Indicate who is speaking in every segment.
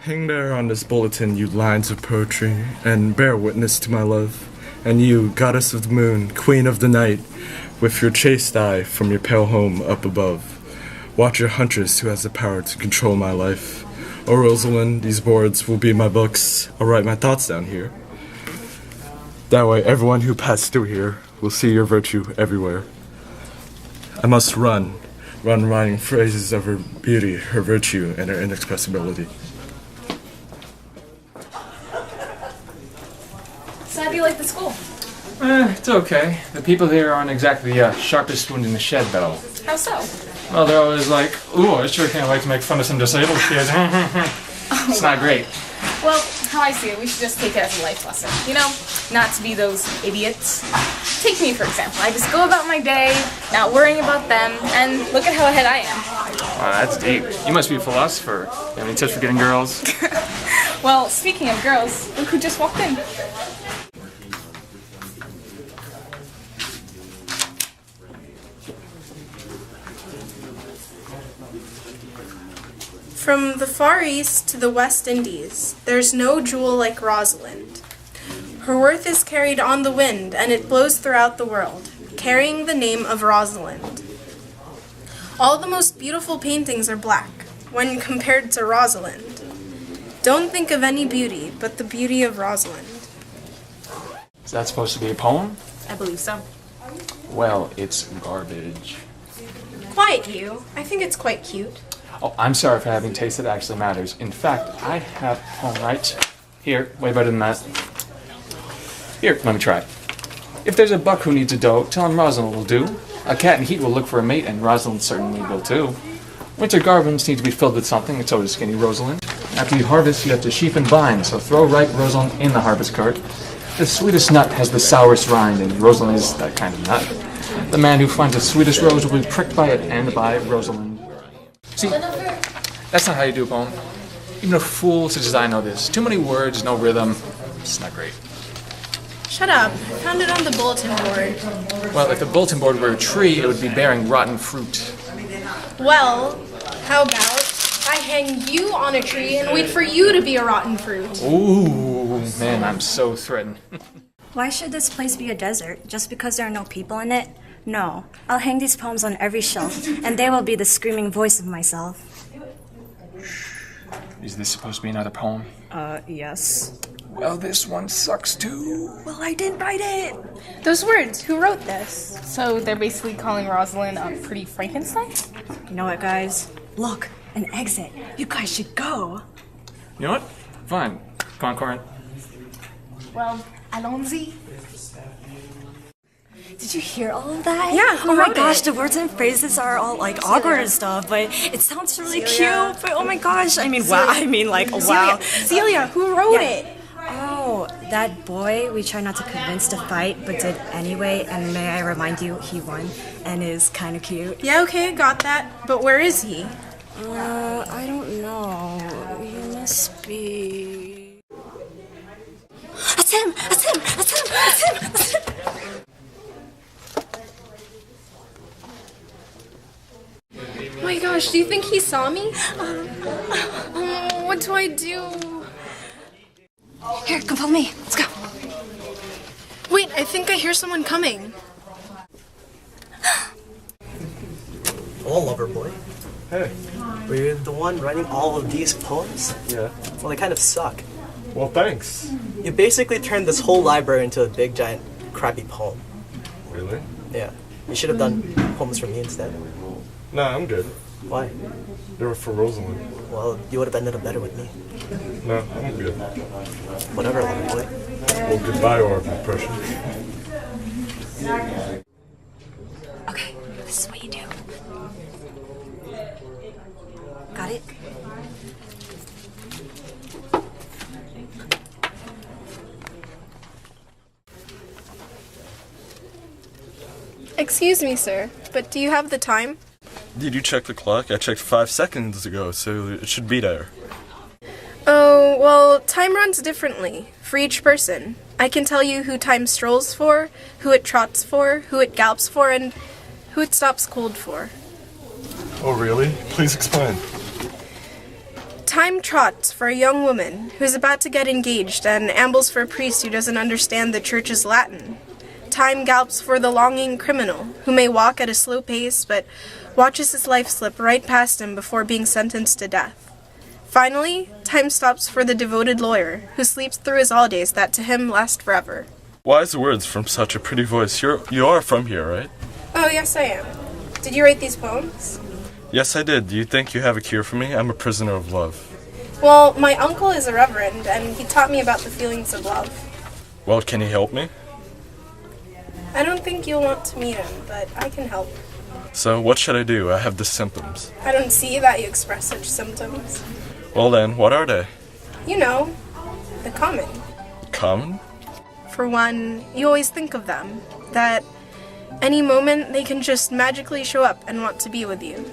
Speaker 1: Hang there on this bulletin, you lines of poetry, and bear witness to my love. And you, goddess of the moon, queen of the night, with your chaste eye from your pale home up above, watch your huntress who has the power to control my life. Oh, Rosalind, these boards will be my books. I'll write my thoughts down here. That way, everyone who passed through here will see your virtue everywhere. I must run writing phrases of her beauty, her virtue, and her inexpressibility.
Speaker 2: So how do you like the school?
Speaker 3: It's okay. The people here aren't exactly the sharpest wound in the shed, though.
Speaker 2: How so?
Speaker 3: Well, they're always like, ooh, I sure can't like to make fun of some disabled kids. It's not great.
Speaker 2: Well, how I see it, we should just take it as a life lesson. You know, not to be those idiots. Take me, for example. I just go about my day, not worrying about them, and look at how ahead I am.
Speaker 3: Wow, that's deep. You must be a philosopher. You have any tips for getting girls?
Speaker 2: Well, speaking of girls, look who just walked in.
Speaker 4: From the Far East to the West Indies, there's no jewel like Rosalind. Her worth is carried on the wind, and it blows throughout the world, carrying the name of Rosalind. All the most beautiful paintings are black, when compared to Rosalind. Don't think of any beauty but the beauty of Rosalind.
Speaker 3: Is that supposed to be a poem?
Speaker 2: I believe so.
Speaker 3: Well, it's garbage.
Speaker 4: Quiet, you. I think it's quite cute.
Speaker 3: Oh, I'm sorry for having taste that actually matters. In fact, I have a poem right here, way better than that. Here, let me try. If there's a buck who needs a doe, tell him Rosalind will do. A cat in heat will look for a mate, and Rosalind certainly will too. Winter gardens need to be filled with something, and so does skinny Rosalind. After you harvest, you have to sheaf and bind, so throw ripe Rosalind in the harvest cart. The sweetest nut has the sourest rind, and Rosalind is that kind of nut. The man who finds the sweetest rose will be pricked by it and by Rosalind. See, that's not how you do a poem. Even a fool such as I know this. Too many words, no rhythm. It's not great.
Speaker 4: Shut up. I found it on the bulletin board.
Speaker 3: Well, if the bulletin board were a tree, it would be bearing rotten fruit.
Speaker 4: Well, how about I hang you on a tree and wait for you to be a rotten fruit?
Speaker 3: Ooh, man, I'm so threatened.
Speaker 5: Why should this place be a desert? Just because there are no people in it? No. I'll hang these poems on every shelf, and they will be the screaming voice of myself.
Speaker 3: Is this supposed to be another poem?
Speaker 5: Yes.
Speaker 3: Well, this one sucks too.
Speaker 5: Well, I didn't write it.
Speaker 4: Those words, who wrote this?
Speaker 2: So they're basically calling Rosalind a pretty Frankenstein?
Speaker 5: You know what, guys? Look, an exit. You guys should go.
Speaker 3: You know what? Fine. Come on, Corin.
Speaker 2: Well, allons-y.
Speaker 5: Did you hear all of that?
Speaker 4: Yeah, who
Speaker 5: oh my
Speaker 4: wrote
Speaker 5: gosh,
Speaker 4: it?
Speaker 5: the words and phrases are all like awkward and stuff, but it sounds really
Speaker 4: CELIA.
Speaker 5: cute. But oh my gosh, I mean, wow. I mean, like, wow.
Speaker 4: Celia, who wrote it?
Speaker 5: Oh, that boy we tried not to convince to fight, but did anyway. And may I remind you, he won and is kind of cute.
Speaker 4: Yeah, okay, I got that. But where is he?
Speaker 5: I don't know. He must be. That's him! That's him! That's him! That's him! That's him!
Speaker 4: Oh my gosh, do you think he saw me? What do I do?
Speaker 5: Here, come follow me. Let's go.
Speaker 4: Wait, I think I hear someone coming.
Speaker 6: Hello, lover boy.
Speaker 1: Hey.
Speaker 6: Were you the one writing all of these poems?
Speaker 1: Yeah.
Speaker 6: Well, they kind of suck.
Speaker 1: Well, thanks.
Speaker 6: You basically turned this whole library into a big, giant, crappy poem.
Speaker 1: Really?
Speaker 6: Yeah. You should have done poems for me instead.
Speaker 1: Nah, I'm good.
Speaker 6: Why?
Speaker 1: They were for Rosalind.
Speaker 6: Well, you would have ended up better with me.
Speaker 1: No, I'm good.
Speaker 6: Whatever, lover boy.
Speaker 1: Well, goodbye, Orb of Oppression.
Speaker 5: Okay, this is what you do. Got it?
Speaker 4: Excuse me, sir, but do you have the time?
Speaker 1: Did you check the clock? I checked 5 seconds ago, so it should be there.
Speaker 4: Oh, well, time runs differently for each person. I can tell you who time strolls for, who it trots for, who it gallops for, and who it stops cold for.
Speaker 1: Oh, really? Please explain.
Speaker 4: Time trots for a young woman who is about to get engaged and ambles for a priest who doesn't understand the church's Latin. Time gallops for the longing criminal who may walk at a slow pace but watches his life slip right past him before being sentenced to death. Finally, time stops for the devoted lawyer who sleeps through his holidays that to him last forever.
Speaker 1: Wise words from such a pretty voice. You are from here, right?
Speaker 4: Oh, yes, I am. Did you write these poems?
Speaker 1: Yes, I did. Do you think you have a cure for me? I'm a prisoner of love.
Speaker 4: Well, my uncle is a reverend, and he taught me about the feelings of love.
Speaker 1: Well, can he help me?
Speaker 4: I don't think you'll want to meet him, but I can help.
Speaker 1: So, what should I do? I have the symptoms.
Speaker 4: I don't see that you express such symptoms.
Speaker 1: Well then, what are they?
Speaker 4: You know, the common.
Speaker 1: Common?
Speaker 4: For one, you always think of them, that any moment they can just magically show up and want to be with you.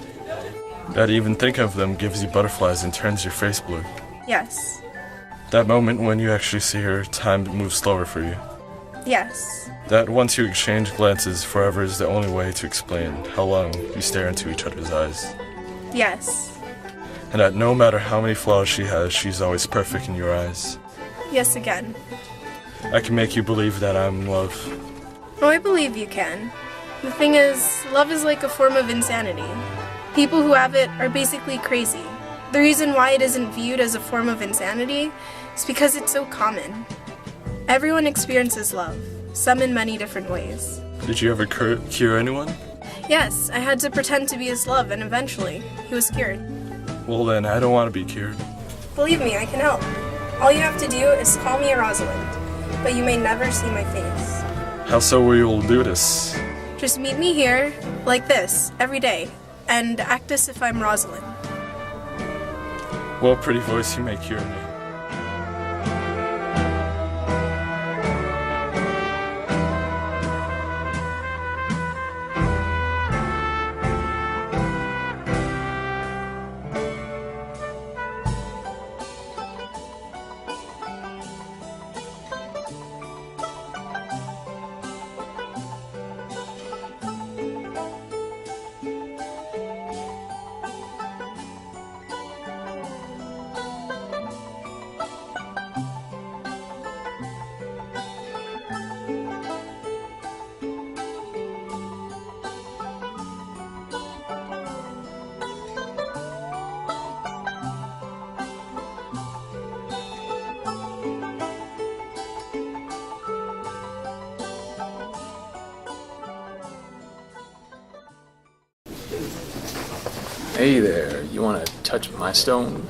Speaker 1: That even thinking of them gives you butterflies and turns your face blue.
Speaker 4: Yes.
Speaker 1: That moment when you actually see her, time moves slower for you.
Speaker 4: Yes.
Speaker 1: That once you exchange glances, forever is the only way to explain how long you stare into each other's eyes.
Speaker 4: Yes.
Speaker 1: And that no matter how many flaws she has, she's always perfect in your eyes.
Speaker 4: Yes again.
Speaker 1: I can make you believe that I'm in love.
Speaker 4: Oh, I believe you can. The thing is, love is like a form of insanity. People who have it are basically crazy. The reason why it isn't viewed as a form of insanity is because it's so common. Everyone experiences love, some in many different ways.
Speaker 1: Did you ever cure anyone?
Speaker 4: Yes, I had to pretend to be his love, and eventually, he was cured.
Speaker 1: Well then, I don't want to be cured.
Speaker 4: Believe me, I can help. All you have to do is call me a Rosalind, but you may never see my face.
Speaker 1: How so will you do this?
Speaker 4: Just meet me here, like this, every day, and act as if I'm Rosalind.
Speaker 1: Well, pretty voice, you may cure me.
Speaker 3: Hey there, you want to touch my stone?